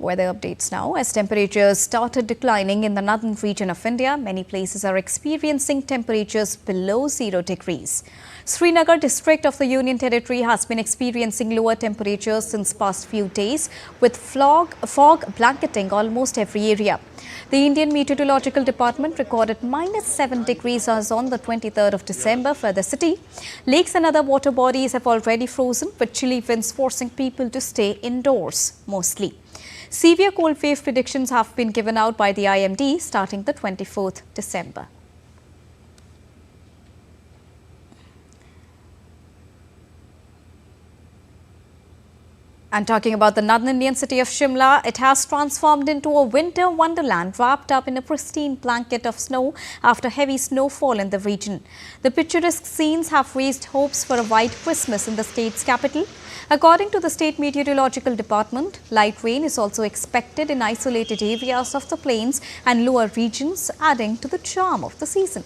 Weather updates now. As temperatures started declining in the northern region of India, many places are experiencing temperatures below 0 degrees. Srinagar district of the Union Territory has been experiencing lower temperatures since past few days, with fog blanketing almost every area. The Indian Meteorological Department recorded -7 degrees as on the 23rd of December for the city. Lakes and other water bodies have already frozen, with chilly winds forcing people to stay indoors mostly. Severe cold wave predictions have been given out by the IMD starting the 24th December. And talking about the northern Indian city of Shimla, it has transformed into a winter wonderland wrapped up in a pristine blanket of snow after heavy snowfall in the region. The picturesque scenes have raised hopes for a white Christmas in the state's capital. According to the State Meteorological Department, light rain is also expected in isolated areas of the plains and lower regions, adding to the charm of the season.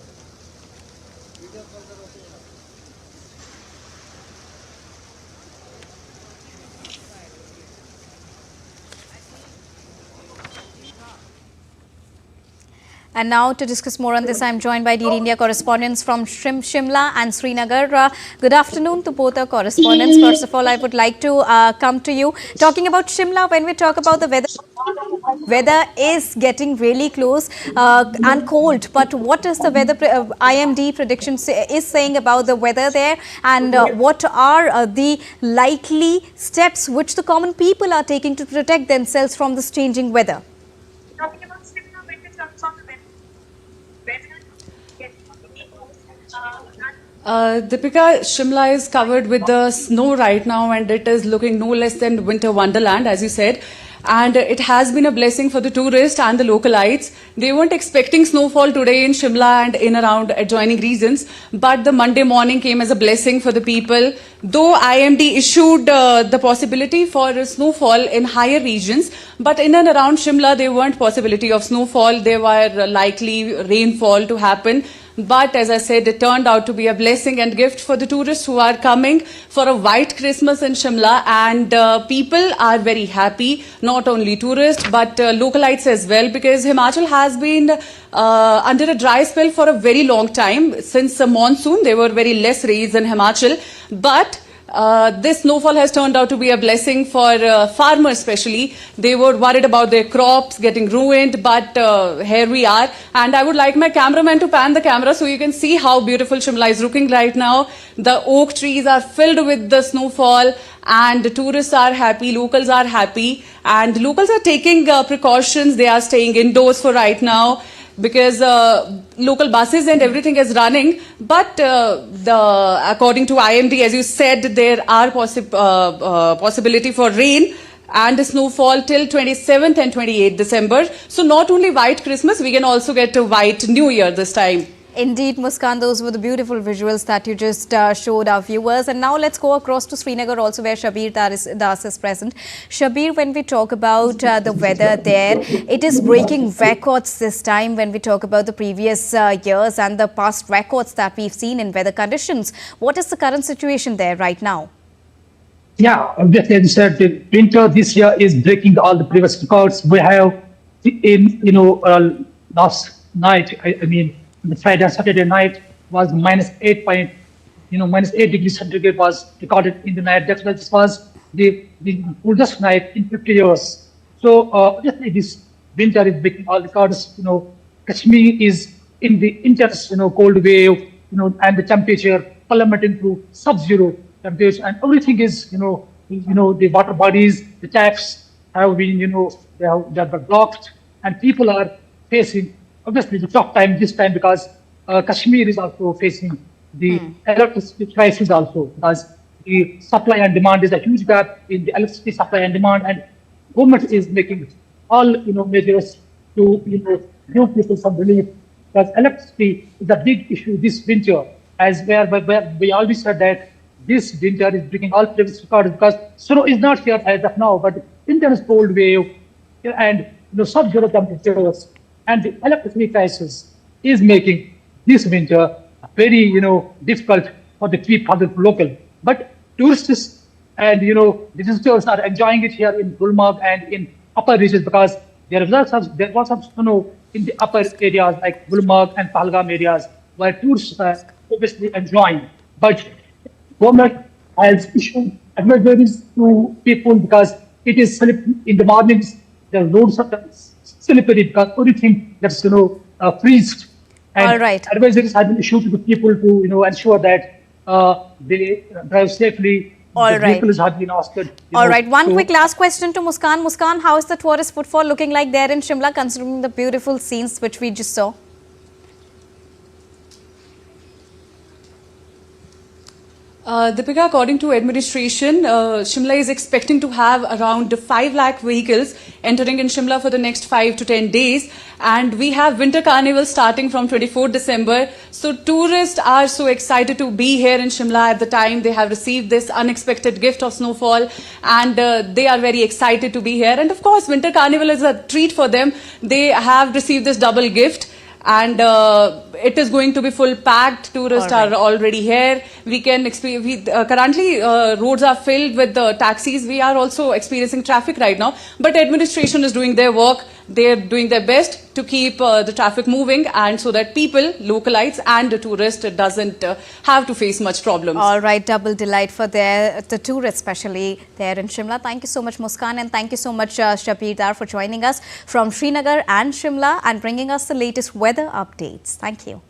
And now to discuss more on this, I am joined by DD India correspondents from Shimla and Srinagar. Good afternoon to both our correspondents. First of all, I would like to come to you. Talking about Shimla, when we talk about the weather is getting really close and cold. But what is the weather IMD prediction is saying about the weather there, and what are the likely steps which the common people are taking to protect themselves from this changing weather? Deepika, Shimla is covered with the snow right now, and it is looking no less than winter wonderland, as you said. And it has been a blessing for the tourists and the localites. They weren't expecting snowfall today in Shimla and in around adjoining regions, but the Monday morning came as a blessing for the people. Though IMD issued the possibility for snowfall in higher regions, but in and around Shimla there weren't possibility of snowfall. There were likely rainfall to happen. But as I said, it turned out to be a blessing and gift for the tourists who are coming for a white Christmas in Shimla. And people are very happy, not only tourists, but localites as well, because Himachal has been under a dry spell for a very long time. Since the monsoon, there were very less rains in Himachal. But this snowfall has turned out to be a blessing for farmers especially. They were worried about their crops getting ruined, but here we are. And I would like my cameraman to pan the camera so you can see how beautiful Shimla is looking right now. The oak trees are filled with the snowfall, and the tourists are happy, locals are happy, and locals are taking precautions. They are staying indoors for right now, because local buses and everything is running. But according to IMD, as you said, there are possibility for rain and snowfall till 27th and 28th December. So not only white Christmas, we can also get a white New Year this time. Indeed, Muskan, those were the beautiful visuals that you just showed our viewers. And now let's go across to Srinagar also, where Shabir Das is present. Shabir, when we talk about the weather there, it is breaking records this time when we talk about the previous years and the past records that we've seen in weather conditions. What is the current situation there right now? Yeah, obviously, as you said, the winter this year is breaking all the previous records. We have, last night, I mean, the Friday and Saturday night was -8 degrees centigrade was recorded in the night. That was the coldest night in 50 years. So obviously this winter is breaking all records. Kashmir is in the intense, cold wave, and the temperature plummeting to sub-zero temperature, and everything is, the water bodies, the taps have been, they are blocked, and people are facing obviously the tough time this time, because Kashmir is also facing the electricity crisis also, because the supply and demand is a huge gap in the electricity supply and demand, and government is making all measures to give people some relief, because electricity is a big issue this winter, as where we always said that this winter is breaking all previous records, because snow is not here as of now, but intense cold wave and sub-zero temperatures and the electricity crisis is making this winter very, difficult for the local. But tourists and, visitors are enjoying it here in Gulmarg and in upper regions because there was some snow in the upper areas like Gulmarg and Pahalgam areas where tourists are obviously enjoying. But government has issued advisories to people because it is in the mornings the roads are slippery because everything that's freezed. And All right. advisories have been issued to the people to ensure that they drive safely. All the right. vehicles have been asked. All right. One quick last question to Muskan. Muskan, how is the tourist footfall looking like there in Shimla, considering the beautiful scenes which we just saw? Deepika, according to administration, Shimla is expecting to have around 5 lakh vehicles entering in Shimla for the next 5 to 10 days. And we have winter carnival starting from 24th December. So tourists are so excited to be here in Shimla at the time they have received this unexpected gift of snowfall. And they are very excited to be here. And of course, winter carnival is a treat for them. They have received this double gift. And it is going to be full packed. Tourists are already here. We can experience. Currently, roads are filled with the taxis. We are also experiencing traffic right now. But administration is doing their work. They are doing their best to keep the traffic moving, and so that people, localites and the tourist, doesn't have to face much problems. All right, double delight for the tourists, especially there in Shimla. Thank you so much, Muskan, and thank you so much, Shabir Dar, for joining us from Srinagar and Shimla and bringing us the latest weather updates. Thank you.